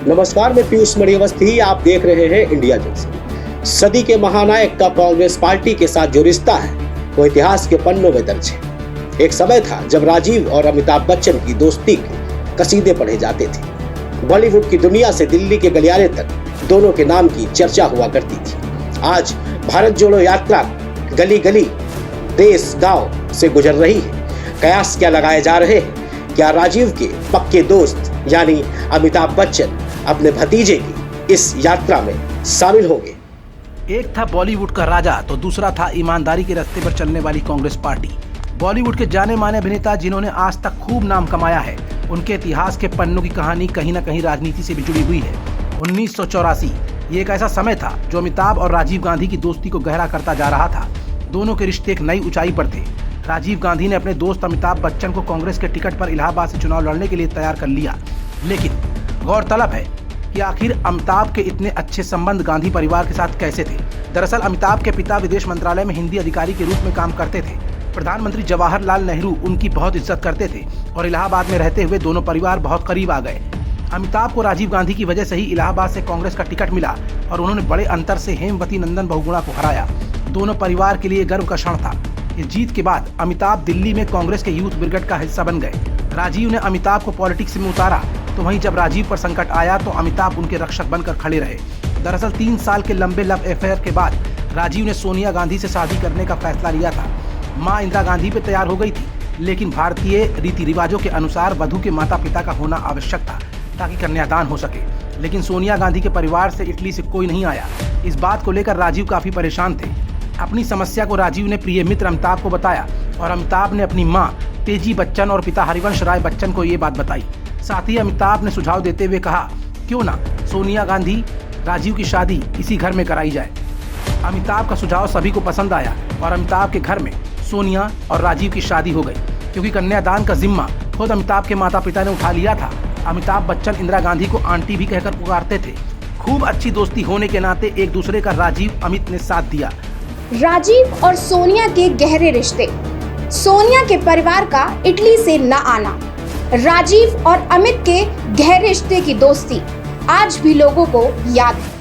नमस्कार, मैं पीयूष मणिअवस्थी। आप देख रहे हैं इंडिया जंक्शन। सदी के महानायक का कांग्रेस पार्टी के साथ जो रिश्ता है वो इतिहास के पन्नों में दर्ज है। एक समय था जब राजीव और अमिताभ बच्चन की दोस्ती के कसीदे पढ़े जाते थे। बॉलीवुड की दुनिया से दिल्ली के गलियारे तक दोनों के नाम की चर्चा हुआ करती थी। आज भारत जोड़ो यात्रा गली गली, देश गांव से गुजर रही है। कयास क्या लगाए जा रहे हैं? क्या राजीव के पक्के दोस्त यानी अमिताभ बच्चन अपने भतीजे की इस यात्रा में शामिल होंगे? एक था बॉलीवुड का राजा तो दूसरा था ईमानदारी के रास्ते पर चलने वाली कांग्रेस पार्टी। बॉलीवुड के जाने माने अभिनेता जिन्होंने आज तक खूब नाम कमाया है, उनके इतिहास के पन्नों की कहानी कहीं न कहीं राजनीति से भी जुड़ी हुई है। 1984 ये एक ऐसा समय था जो अमिताभ और राजीव गांधी की दोस्ती को गहरा करता जा रहा था। दोनों के रिश्ते एक नई ऊंचाई पर थे। राजीव गांधी ने अपने दोस्त अमिताभ बच्चन को कांग्रेस के टिकट पर इलाहाबाद से चुनाव लड़ने के लिए तैयार कर लिया। लेकिन गौरतलब है कि आखिर अमिताभ के इतने अच्छे संबंध गांधी परिवार के साथ कैसे थे। दरअसल अमिताभ के पिता विदेश मंत्रालय में हिंदी अधिकारी के रूप में काम करते थे। प्रधानमंत्री जवाहरलाल नेहरू उनकी बहुत इज्जत करते थे और इलाहाबाद में रहते हुए दोनों परिवार बहुत करीब आ गए। अमिताभ को राजीव गांधी की वजह से ही इलाहाबाद से कांग्रेस का टिकट मिला और उन्होंने बड़े अंतर से हेमवती नंदन बहुगुणा को हराया। दोनों परिवार के लिए गर्व का क्षण था। इस जीत के बाद अमिताभ दिल्ली में कांग्रेस के यूथ ब्रिगेड का हिस्सा बन गए। राजीव ने अमिताभ को पॉलिटिक्स में उतारा तो वहीं जब राजीव पर संकट आया तो अमिताभ उनके रक्षक बनकर खड़े रहे। दरअसल 3 साल के लंबे लव अफेयर के बाद राजीव ने सोनिया गांधी से शादी करने का फैसला लिया था। मां इंदिरा गांधी पे तैयार हो गई थी, लेकिन भारतीय रीति रिवाजों के अनुसार वधू के माता पिता का होना आवश्यक था ताकि कन्यादान हो सके। लेकिन सोनिया गांधी के परिवार से इटली से कोई नहीं आया। इस बात को लेकर राजीव काफी परेशान थे। अपनी समस्या को राजीव ने प्रिय मित्र अमिताभ को बताया और अमिताभ ने अपनी मां तेजी बच्चन और पिता हरिवंश राय बच्चन को ये बात बताई। साथ ही अमिताभ ने सुझाव देते हुए कहा, क्यों ना सोनिया गांधी राजीव की शादी इसी घर में कराई जाए। अमिताभ का सुझाव सभी को पसंद आया और अमिताभ के घर में सोनिया और राजीव की शादी हो गई। क्योंकि कन्यादान का जिम्मा खुद अमिताभ के माता पिता ने उठा लिया था, अमिताभ बच्चन इंदिरा गांधी को आंटी भी कहकर पुकारते थे। खूब अच्छी दोस्ती होने के नाते एक दूसरे का राजीव अमित ने साथ दिया। राजीव और सोनिया के गहरे रिश्ते, सोनिया के परिवार का इटली से न आना, राजीव और अमित के गहरे रिश्ते की दोस्ती आज भी लोगों को याद है।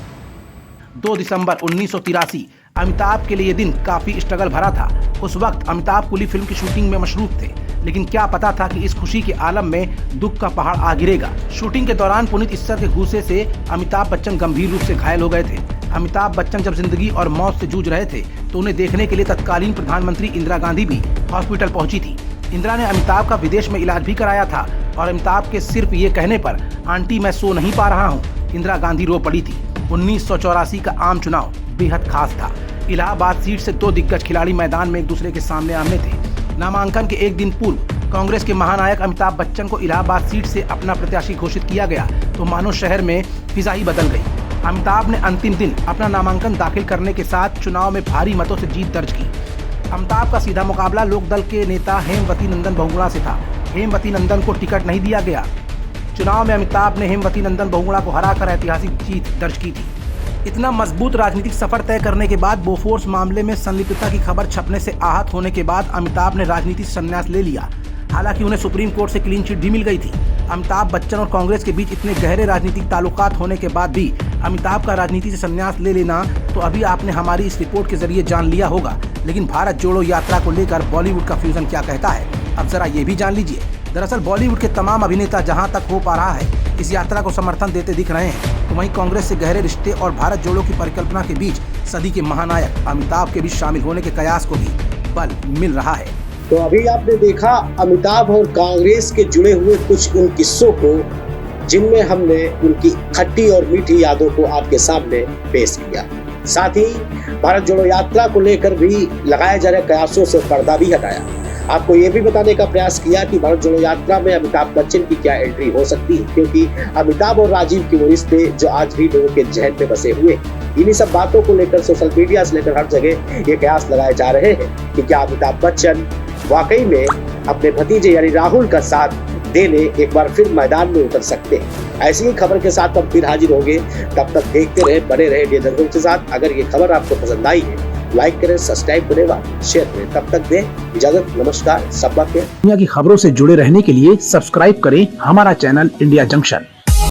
2 दिसंबर 1983 अमिताभ के लिए दिन काफी स्ट्रगल भरा था। उस वक्त अमिताभ कुली फिल्म की शूटिंग में मशरूफ थे, लेकिन क्या पता था कि इस खुशी के आलम में दुख का पहाड़ आ गिरेगा। शूटिंग के दौरान पुनीत इस्सर के घूसे से अमिताभ बच्चन गंभीर रूप से घायल हो गए थे। अमिताभ बच्चन जब जिंदगी और मौत से जूझ रहे थे तो उन्हें देखने के लिए तत्कालीन प्रधानमंत्री इंदिरा गांधी भी हॉस्पिटल पहुंची थी। इंदिरा ने अमिताभ का विदेश में इलाज भी कराया था और अमिताभ के सिर्फ ये कहने पर, आंटी मैं सो नहीं पा रहा हूँ, इंदिरा गांधी रो पड़ी थी। 1984 का आम चुनाव बेहद खास था। इलाहाबाद सीट से 2 दिग्गज खिलाड़ी मैदान में एक दूसरे के सामने आमने थे। नामांकन के एक दिन पूर्व कांग्रेस के महानायक अमिताभ बच्चन को इलाहाबाद सीट से अपना प्रत्याशी घोषित किया गया तो मानो शहर में फिजा ही बदल गई। अमिताभ ने अंतिम दिन अपना नामांकन दाखिल करने के साथ चुनाव में भारी मतों से जीत दर्ज की। अमिताभ का सीधा मुकाबला लोकदल के नेता हेमवती नंदन बहुगुणा से था। हेमवती नंदन को टिकट नहीं दिया गया। चुनाव में अमिताभ ने हेमवती नंदन बहुगुणा को हराकर ऐतिहासिक जीत दर्ज की थी। इतना मजबूत राजनीतिक सफर तय करने के बाद बोफोर्स मामले में संलिप्तता की खबर छपने से आहत होने के बाद अमिताभ ने राजनीति से संन्यास ले लिया। हालांकि उन्हें सुप्रीम कोर्ट से क्लीन चिट भी मिल गई थी। अमिताभ बच्चन और कांग्रेस के बीच इतने गहरे राजनीतिक ताल्लुकात होने के बाद भी अमिताभ का राजनीति से संन्यास ले लेना तो अभी आपने हमारी इस रिपोर्ट के जरिए जान लिया होगा। लेकिन भारत जोड़ो यात्रा को लेकर बॉलीवुड का फ्यूजन क्या कहता है, अब जरा ये भी जान लीजिए। दरअसल बॉलीवुड के तमाम अभिनेता जहां तक हो पा रहा है इस यात्रा को समर्थन देते दिख रहे हैं, तो वहीं कांग्रेस से गहरे रिश्ते और भारत जोड़ो की परिकल्पना के बीच सदी के महानायक अमिताभ के बीच शामिल होने के कयास को भी बल मिल रहा है। तो अभी आपने देखा अमिताभ और कांग्रेस के जुड़े हुए कुछ उन किस्सों को, जिनमें हमने उनकी खट्टी और मीठी यादों को आपके सामने पेश किया। साथ ही भारत जोड़ो यात्रा को लेकर भी लगाए जा रहे कयासों से पर्दा भी हटाया। आपको ये भी बताने का प्रयास किया कि भारत जोड़ो यात्रा में अमिताभ बच्चन की क्या एंट्री हो सकती है, क्योंकि अमिताभ और राजीव के वो रिश्ते जो आज भी लोगों के जहन में बसे हुए, इन्हीं सब बातों को लेकर सोशल मीडिया से लेकर हर जगह ये कयास लगाए जा रहे हैं कि क्या अमिताभ बच्चन वाकई में अपने भतीजे यानी राहुल का साथ देने एक बार फिर मैदान में उतर सकते हैं। ऐसी ही खबर के साथ हम फिर हाजिर होंगे। तब तक देखते रहे, बने रहे इंडिया जंक्शन के साथ। अगर ये खबर आपको पसंद आई है लाइक करें, सब्सक्राइब करें, शेयर करें। तब तक दें इजाजत, नमस्कार। सब बात है। दुनिया की खबरों से जुड़े रहने के लिए सब्सक्राइब करें हमारा चैनल इंडिया जंक्शन।